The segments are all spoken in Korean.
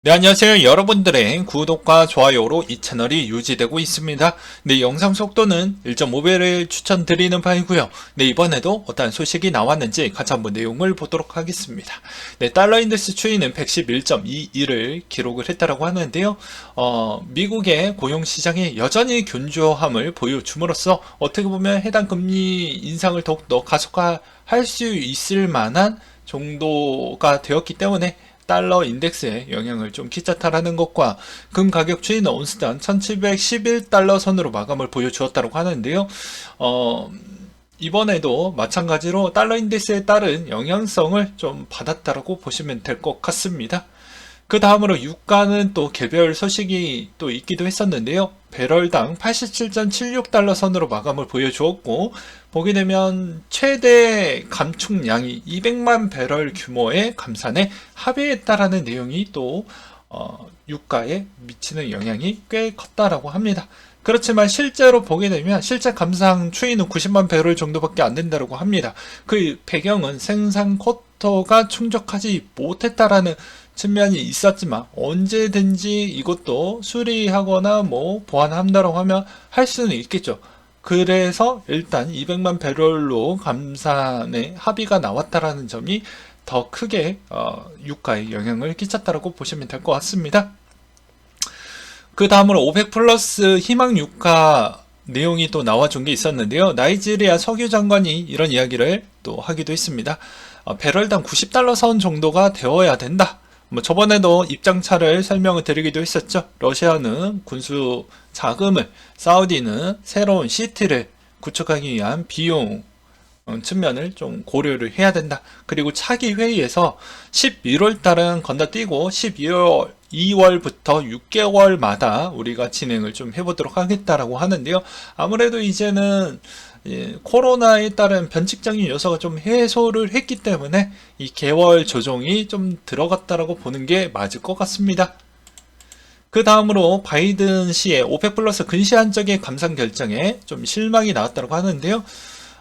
네, 안녕하세요. 여러분들의 구독과 좋아요로 이 채널이 유지되고 있습니다. 네, 영상 속도는 1.5배를 추천드리는 바이고요. 네, 이번에도 어떤 소식이 나왔는지 같이 한번 내용을 보도록 하겠습니다. 네, 달러 인덱스 추이는 111.21을 기록을 했다라고 하는데요. 미국의 고용 시장이 여전히 견조함을 보여줌으로써 어떻게 보면 해당 금리 인상을 더욱더 가속화할 수 있을 만한 정도가 되었기 때문에 달러 인덱스에 영향을 좀 끼쳤다라는 것과 금 가격 추이는 온스당 1711달러 선으로 마감을 보여주었다고 하는데요. 이번에도 마찬가지로 달러 인덱스에 따른 영향성을 좀 받았다라고 보시면 될 것 같습니다. 그 다음으로 유가는 또 개별 소식이 또 있기도 했었는데요. 배럴당 87.76달러 선으로 마감을 보여주었고, 보게 되면 최대 감축량이 200만 배럴 규모의 감산에 합의했다라는 내용이 또 유가에 미치는 영향이 꽤 컸다라고 합니다. 그렇지만 실제로 보게 되면 실제 감상 추이는 90만 배럴 정도밖에 안 된다고 합니다. 그 배경은 생산 쿼터가 충족하지 못했다라는 측면이 있었지만 언제든지 이것도 수리하거나 뭐 보완한다고 하면 할 수는 있겠죠. 그래서 일단 200만 배럴로 감산의 합의가 나왔다라는 점이 더 크게 유가에 영향을 끼쳤다라고 보시면 될 것 같습니다. 그 다음으로 500 플러스 희망 유가 내용이 또 나와준 게 있었는데요. 나이지리아 석유 장관이 이런 이야기를 또 하기도 했습니다. 배럴당 90달러 선 정도가 되어야 된다. 뭐 저번에도 입장차를 설명을 드리기도 했었죠. 러시아는 군수 자금을, 사우디는 새로운 시티를 구축하기 위한 비용 측면을 좀 고려를 해야 된다. 그리고 차기 회의에서 11월 달은 건너뛰고 2월부터 6개월마다 우리가 진행을 좀 해보도록 하겠다라고 하는데요. 아무래도 이제는 코로나에 따른 변칙적인 요소가 좀 해소를 했기 때문에 이 개월 조정이 좀 들어갔다라고 보는 게 맞을 것 같습니다. 그 다음으로 바이든 씨의 오펙 플러스 근시안적인 감산 결정에 좀 실망이 나왔다고 하는데요.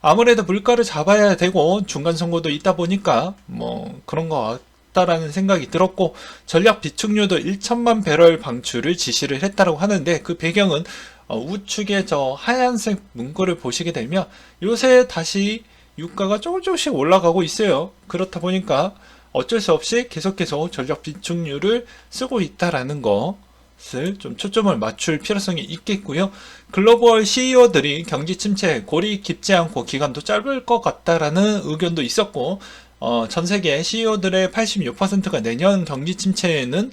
아무래도 물가를 잡아야 되고 중간 선거도 있다 보니까 뭐 그런 것 같다라는 생각이 들었고, 전략 비축유도 1천만 배럴 방출을 지시를 했다고 하는데, 그 배경은 우측에 저 하얀색 문구를 보시게 되면 요새 다시 유가가 조금씩 올라가고 있어요. 그렇다 보니까 어쩔 수 없이 계속해서 전략 비축유를 쓰고 있다라는 것을 좀 초점을 맞출 필요성이 있겠고요. 글로벌 CEO들이 경기 침체 골이 깊지 않고 기간도 짧을 것 같다라는 의견도 있었고, 전 세계 CEO들의 86%가 내년 경기 침체에는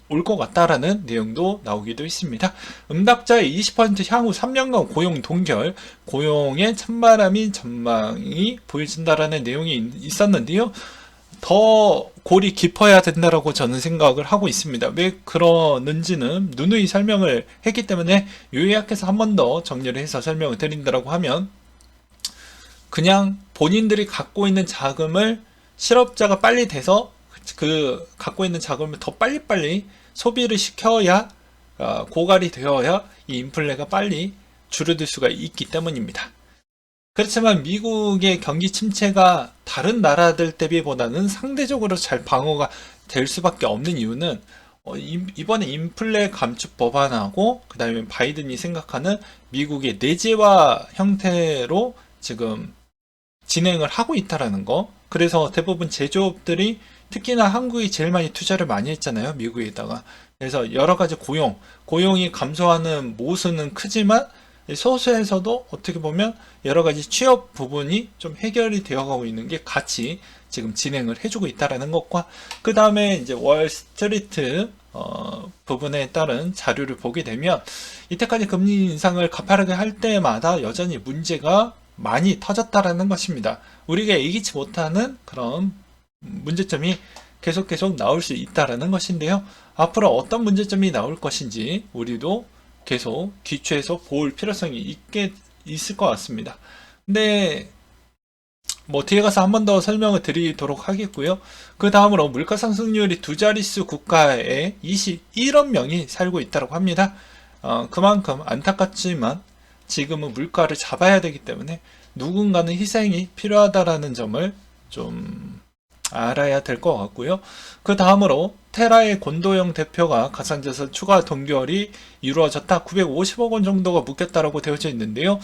올 것 같다라는 내용도 나오기도 했습니다. 응답자의 20% 향후 3년간 고용 동결, 고용의 찬바람이 전망이 보여진다라는 내용이 있었는데요. 더 골이 깊어야 된다라고 저는 생각을 하고 있습니다. 왜 그러는지는 누누이 설명을 했기 때문에 요약해서 한 번 더 정리를 해서 설명을 드린다라고 하면, 그냥 본인들이 갖고 있는 자금을 실업자가 빨리 돼서 그 갖고 있는 자금을 더 빨리빨리 소비를 시켜야, 고갈이 되어야 이 인플레가 빨리 줄어들 수가 있기 때문입니다. 그렇지만 미국의 경기 침체가 다른 나라들 대비보다는 상대적으로 잘 방어가 될 수밖에 없는 이유는 이번에 인플레 감축 법안하고 그 다음에 바이든이 생각하는 미국의 내재화 형태로 지금 진행을 하고 있다라는 거. 그래서 대부분 제조업들이 특히나 한국이 제일 많이 투자를 많이 했잖아요, 미국에다가. 그래서 여러 가지 고용이 감소하는 모순은 크지만 소수에서도 어떻게 보면 여러 가지 취업 부분이 좀 해결이 되어가고 있는 게 같이 지금 진행을 해주고 있다라는 것과, 그 다음에 이제 월스트리트 부분에 따른 자료를 보게 되면 이때까지 금리 인상을 가파르게 할 때마다 여전히 문제가 많이 터졌다라는 것입니다. 우리가 예기치 못하는 그런 문제점이 계속 나올 수 있다라는 것인데요. 앞으로 어떤 문제점이 나올 것인지 우리도 계속 기초해서 볼 필요성이 있을 것 같습니다. 근데 뭐 뒤에 가서 한 번 더 설명을 드리도록 하겠고요. 그 다음으로 물가 상승률이 두 자릿수 국가에 21억 명이 살고 있다고 합니다. 그만큼 안타깝지만 지금은 물가를 잡아야 되기 때문에 누군가는 희생이 필요하다라는 점을 좀 알아야 될 것 같고요. 그 다음으로 테라의 권도영 대표가 가상자산 추가 동결이 이루어졌다. 950억 원 정도가 묶였다라고 되어져 있는데요.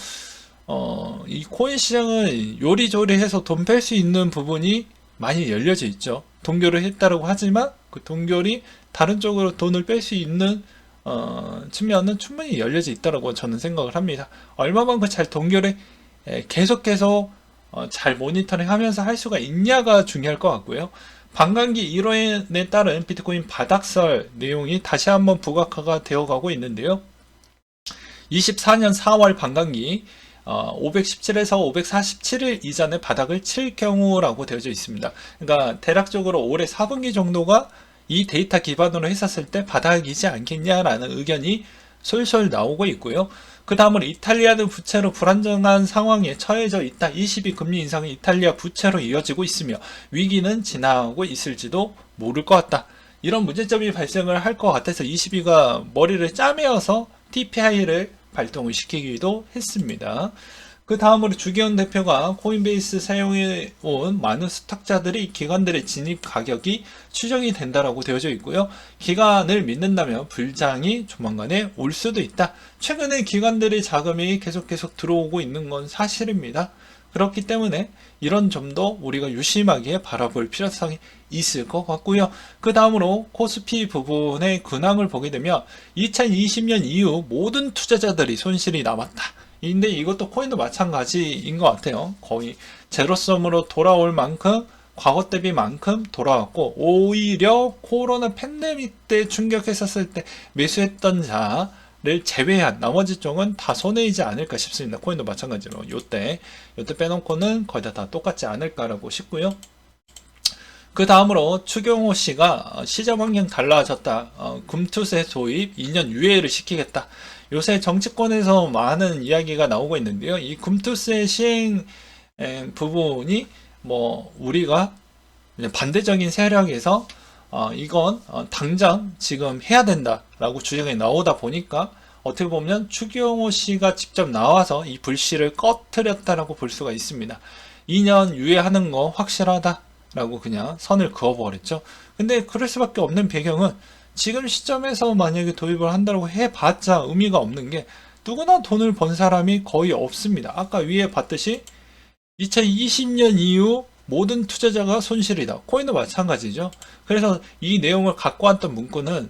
이 코인 시장은 요리조리해서 돈 뺄 수 있는 부분이 많이 열려져 있죠. 동결을 했다라고 하지만 그 동결이 다른 쪽으로 돈을 뺄 수 있는 측면은 충분히 열려져 있다라고 저는 생각을 합니다. 얼마만큼 잘 동결에 계속해서 잘 모니터링 하면서 할 수가 있냐가 중요할 것 같고요. 반감기 1호에 따른 비트코인 바닥설 내용이 다시 한번 부각화가 되어가고 있는데요. 24년 4월 반감기 517에서 547일 이전에 바닥을 칠 경우라고 되어져 있습니다. 그러니까 대략적으로 올해 4분기 정도가 이 데이터 기반으로 했었을 때 바닥이지 않겠냐라는 의견이 솔솔 나오고 있고요. 그 다음으로 이탈리아는 부채로 불안정한 상황에 처해져 있다. 22 금리 인상은 이탈리아 부채로 이어지고 있으며 위기는 지나고 있을지도 모를 것 같다. 이런 문제점이 발생을 할 것 같아서 22가 머리를 짜매어서 TPI를 발동을 시키기도 했습니다. 그 다음으로 주기현 대표가 코인베이스 사용해 온 많은 수탁자들이 기관들의 진입 가격이 추정이 된다라고 되어져 있고요. 기관을 믿는다면 불장이 조만간에 올 수도 있다. 최근에 기관들의 자금이 계속 들어오고 있는 건 사실입니다. 그렇기 때문에 이런 점도 우리가 유심하게 바라볼 필요성이 있을 것 같고요. 그 다음으로 코스피 부분의 근황을 보게 되면 2020년 이후 모든 투자자들이 손실이 남았다. 근데 이것도 코인도 마찬가지인 것 같아요. 거의 제로섬으로 돌아올 만큼 과거 대비만큼 돌아왔고, 오히려 코로나 팬데믹 때 충격했었을 때 매수했던 자를 제외한 나머지 쪽은 다 손해이지 않을까 싶습니다. 코인도 마찬가지로 요때 빼놓고는 거의 다 똑같지 않을까라고 싶고요. 그 다음으로 추경호 씨가 시장 환경 달라졌다. 금투세 도입 2년 유예를 시키겠다. 요새 정치권에서 많은 이야기가 나오고 있는데요. 이 금투세 시행 부분이 우리가 반대적인 세력에서 이건 당장 지금 해야 된다라고 주장이 나오다 보니까 어떻게 보면 추경호 씨가 직접 나와서 이 불씨를 꺼트렸다라고 볼 수가 있습니다. 2년 유예하는 거 확실하다라고 그냥 선을 그어버렸죠. 근데 그럴 수밖에 없는 배경은 지금 시점에서 만약에 도입을 한다고 해봤자 의미가 없는 게 누구나 돈을 번 사람이 거의 없습니다. 아까 위에 봤듯이 2020년 이후 모든 투자자가 손실이다. 코인도 마찬가지죠. 그래서 이 내용을 갖고 왔던 문구는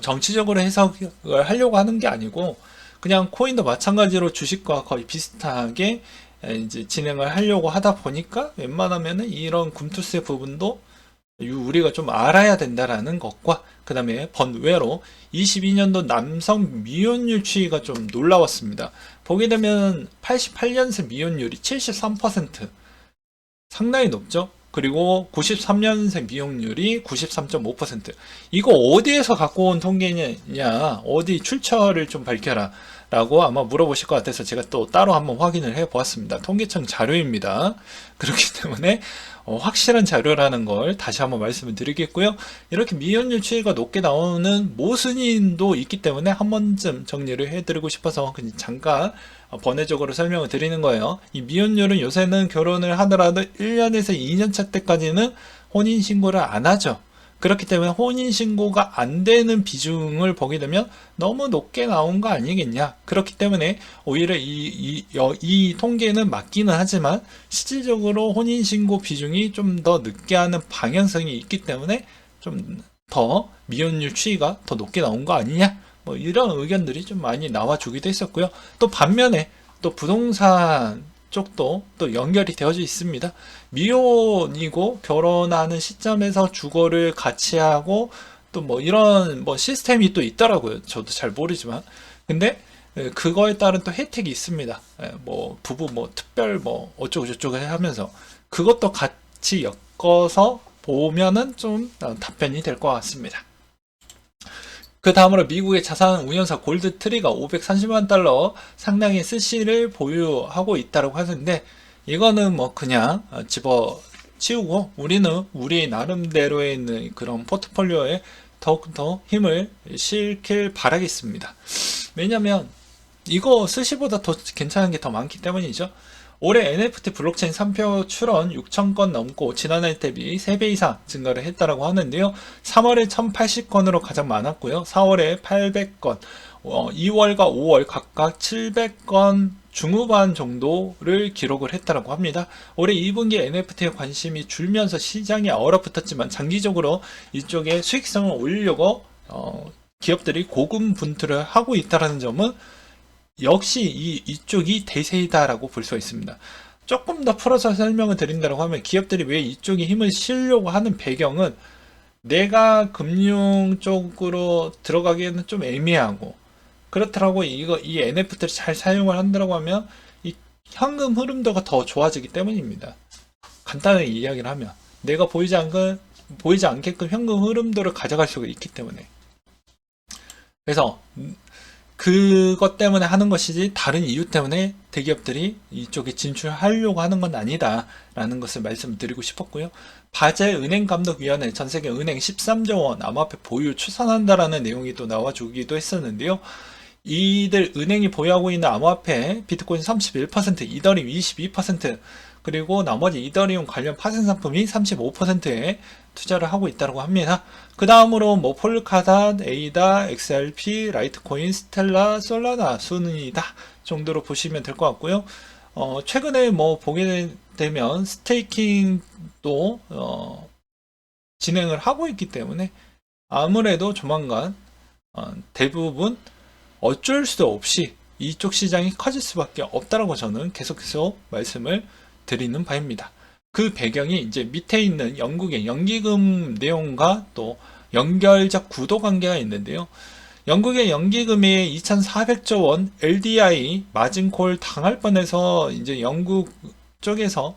정치적으로 해석을 하려고 하는 게 아니고 그냥 코인도 마찬가지로 주식과 거의 비슷하게 이제 진행을 하려고 하다 보니까 웬만하면은 이런 금투세 부분도 우리가 좀 알아야 된다라는 것과 그 다음에 번외로 22년도 남성 미혼율 추이가 좀 놀라웠습니다. 보게 되면 88년생 미혼율이 73%, 상당히 높죠. 그리고 93년생 미혼율이 93.5%. 이거 어디에서 갖고 온 통계냐, 어디 출처를 좀 밝혀라 라고 아마 물어보실 것 같아서 제가 또 따로 한번 확인을 해 보았습니다. 통계청 자료입니다. 그렇기 때문에 확실한 자료라는 걸 다시 한번 말씀을 드리겠고요. 이렇게 미혼율 추이가 높게 나오는 모순인도 있기 때문에 한 번쯤 정리를 해드리고 싶어서 그냥 잠깐 번외적으로 설명을 드리는 거예요. 이 미혼율은 요새는 결혼을 하더라도 1년에서 2년차 때까지는 혼인신고를 안 하죠. 그렇기 때문에 혼인신고가 안 되는 비중을 보게 되면 너무 높게 나온 거 아니겠냐. 그렇기 때문에 오히려 이 통계는 맞기는 하지만 실질적으로 혼인신고 비중이 좀 더 늦게 하는 방향성이 있기 때문에 좀 더 미혼율 추이가 더 높게 나온 거 아니냐. 이런 의견들이 좀 많이 나와주기도 했었고요. 또 반면에 또 부동산 쪽도 또 연결이 되어져 있습니다. 미혼이고 결혼하는 시점에서 주거를 같이 하고 또 이런 시스템이 또 있더라고요. 저도 잘 모르지만. 근데 그거에 따른 또 혜택이 있습니다. 부부 특별 어쩌고저쩌고 하면서 그것도 같이 엮어서 보면은 좀 답변이 될 것 같습니다. 그 다음으로 미국의 자산 운용사 골드트리가 530만 달러 상당의 스시를 보유하고 있다고 하는데 이거는 그냥 집어치우고 우리는 우리 나름대로에 있는 그런 포트폴리오에 더욱더 힘을 실길 바라겠습니다. 왜냐면 이거 스시보다 더 괜찮은 게 더 많기 때문이죠. 올해 NFT 블록체인 3표 출원 6,000건 넘고 지난해 대비 3배 이상 증가를 했다라고 하는데요. 3월에 1,080건으로 가장 많았고요. 4월에 800건, 2월과 5월 각각 700건 중후반 정도를 기록을 했다라고 합니다. 올해 2분기 NFT에 관심이 줄면서 시장이 얼어붙었지만 장기적으로 이쪽에 수익성을 올리려고 기업들이 고군분투를 하고 있다는 점은 역시 이쪽이 대세이다라고 볼 수가 있습니다. 조금 더 풀어서 설명을 드린다고 하면 기업들이 왜 이쪽에 힘을 실려고 하는 배경은 내가 금융 쪽으로 들어가기에는 좀 애매하고 그렇더라고. 이 NFT를 잘 사용을 한다고 하면 이 현금 흐름도가 더 좋아지기 때문입니다. 간단하게 이야기를 하면 내가 보이지 않게끔 현금 흐름도를 가져갈 수가 있기 때문에. 그래서 그것 때문에 하는 것이지 다른 이유 때문에 대기업들이 이쪽에 진출하려고 하는 건 아니다라는 것을 말씀드리고 싶었고요. 바젤 은행감독위원회 전세계 은행 13조 원 암호화폐 보유 추산한다라는 내용이 또 나와주기도 했었는데요. 이들 은행이 보유하고 있는 암호화폐 비트코인 31%, 이더리움 22%, 그리고 나머지 이더리움 관련 파생 상품이 35%에 투자를 하고 있다고 합니다. 그 다음으로 뭐 폴카닷, 에이다, XRP, 라이트코인, 스텔라, 솔라나 순이다 정도로 보시면 될 것 같고요. 최근에 뭐 보게 되면 스테이킹도 진행을 하고 있기 때문에 아무래도 조만간 대부분 어쩔 수 없이 이쪽 시장이 커질 수밖에 없다라고 저는 계속해서 말씀을 드리는 바입니다. 그 배경이 이제 밑에 있는 영국의 연기금 내용과 또 연결적 구도 관계가 있는데요. 영국의 연기금이 2,400조 원 LDI 마진콜 당할 뻔해서 이제 영국 쪽에서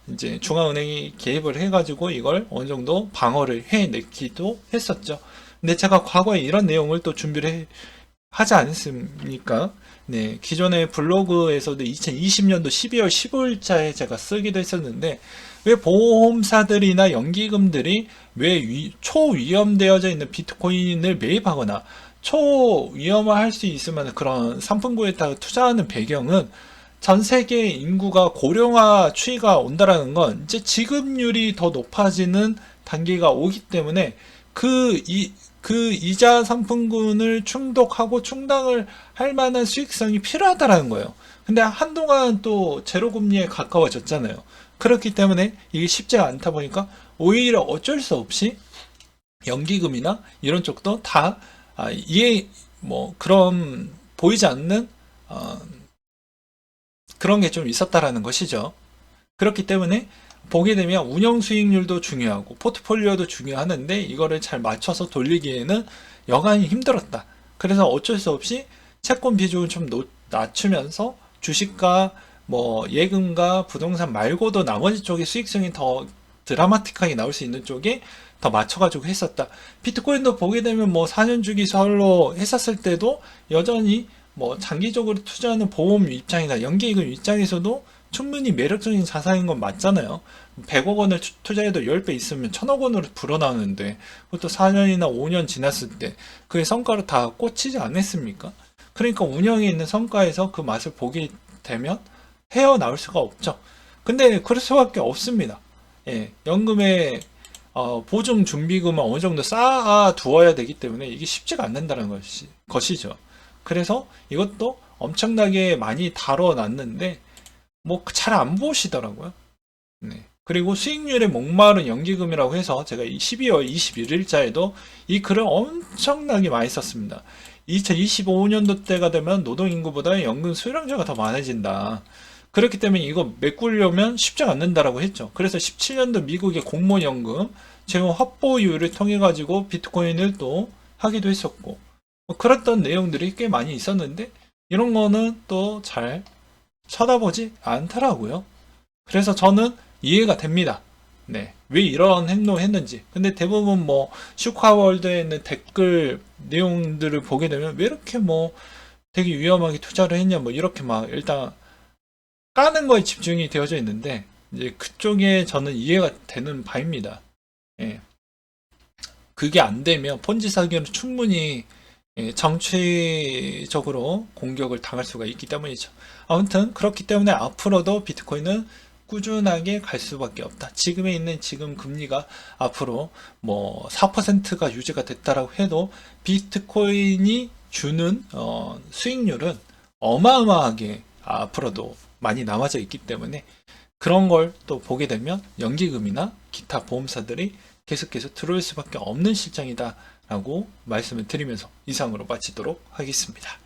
이제 중앙은행이 개입을 해가지고 이걸 어느 정도 방어를 해내기도 했었죠. 근데 제가 과거에 이런 내용을 또 준비를 하지 않습니까? 네, 기존의 블로그에서도 2020년도 12월 15일자에 제가 쓰기도 했었는데, 왜 보험사들이나 연기금들이 왜 초위험되어져 있는 비트코인을 매입하거나 초위험화할 수 있으면 그런 상품구에다가 투자하는 배경은 전 세계 인구가 고령화 추이가 온다라는 건 이제 지급률이 더 높아지는 단계가 오기 때문에 그 이자 상품군을 충독하고 충당을 할 만한 수익성이 필요하다라는 거예요. 근데 한동안 또 제로금리에 가까워졌잖아요. 그렇기 때문에 이게 쉽지가 않다 보니까 오히려 어쩔 수 없이 연기금이나 이런 쪽도 다 이게 뭐 그런 보이지 않는 그런 게 좀 있었다라는 것이죠. 그렇기 때문에 보게 되면 운영 수익률도 중요하고 포트폴리오도 중요하는데 이거를 잘 맞춰서 돌리기에는 여간이 힘들었다. 그래서 어쩔 수 없이 채권 비중을 좀 낮추면서 주식과 뭐 예금과 부동산 말고도 나머지 쪽의 수익성이 더 드라마틱하게 나올 수 있는 쪽에 더 맞춰가지고 했었다. 비트코인도 보게 되면 뭐 4년 주기설로 했었을 때도 여전히 뭐 장기적으로 투자하는 보험 입장이나 연기금 입장에서도 충분히 매력적인 자산인 건 맞잖아요. 100억 원을 투자해도 10배 있으면 1000억 원으로 불어나오는데 그것도 4년이나 5년 지났을 때 그의 성과를 다 꽂히지 않았습니까? 그러니까 운영에 있는 성과에서 그 맛을 보게 되면 헤어나올 수가 없죠. 근데 그럴 수밖에 없습니다. 예, 연금의 보증 준비금을 어느 정도 쌓아 두어야 되기 때문에 이게 쉽지가 않는다는 것이죠. 그래서 이것도 엄청나게 많이 다뤄놨는데 뭐 잘 안 보시더라고요. 네. 그리고 수익률에 목마른 연기금이라고 해서 제가 12월 21일자에도 이 글을 엄청나게 많이 썼습니다. 2025년도 때가 되면 노동인구보다 연금 수령자가 더 많아진다. 그렇기 때문에 이거 메꾸려면 쉽지 않는다라고 했죠. 그래서 17년도 미국의 공무원연금 재원 확보율을 통해 가지고 비트코인을 또 하기도 했었고 뭐 그랬던 내용들이 꽤 많이 있었는데 이런 거는 또 잘 쳐다보지 않더라고요. 그래서 저는 이해가 됩니다. 네. 왜 이런 행동을 했는지. 근데 대부분 뭐 슈카월드에 있는 댓글 내용들을 보게 되면 왜 이렇게 뭐 되게 위험하게 투자를 했냐 뭐 이렇게 막 일단 까는 거에 집중이 되어져 있는데 이제 그쪽에 저는 이해가 되는 바입니다. 예. 그게 안 되면 폰지 사기는 충분히 정치적으로 공격을 당할 수가 있기 때문이죠. 아무튼 그렇기 때문에 앞으로도 비트코인은 꾸준하게 갈 수밖에 없다. 지금에 있는 지금 금리가 앞으로 뭐 4%가 유지가 됐다라고 해도 비트코인이 주는 수익률은 어마어마하게 앞으로도 많이 남아져 있기 때문에 그런 걸 또 보게 되면 연기금이나 기타 보험사들이 계속해서 들어올 수밖에 없는 실정이다라고 말씀을 드리면서 이상으로 마치도록 하겠습니다.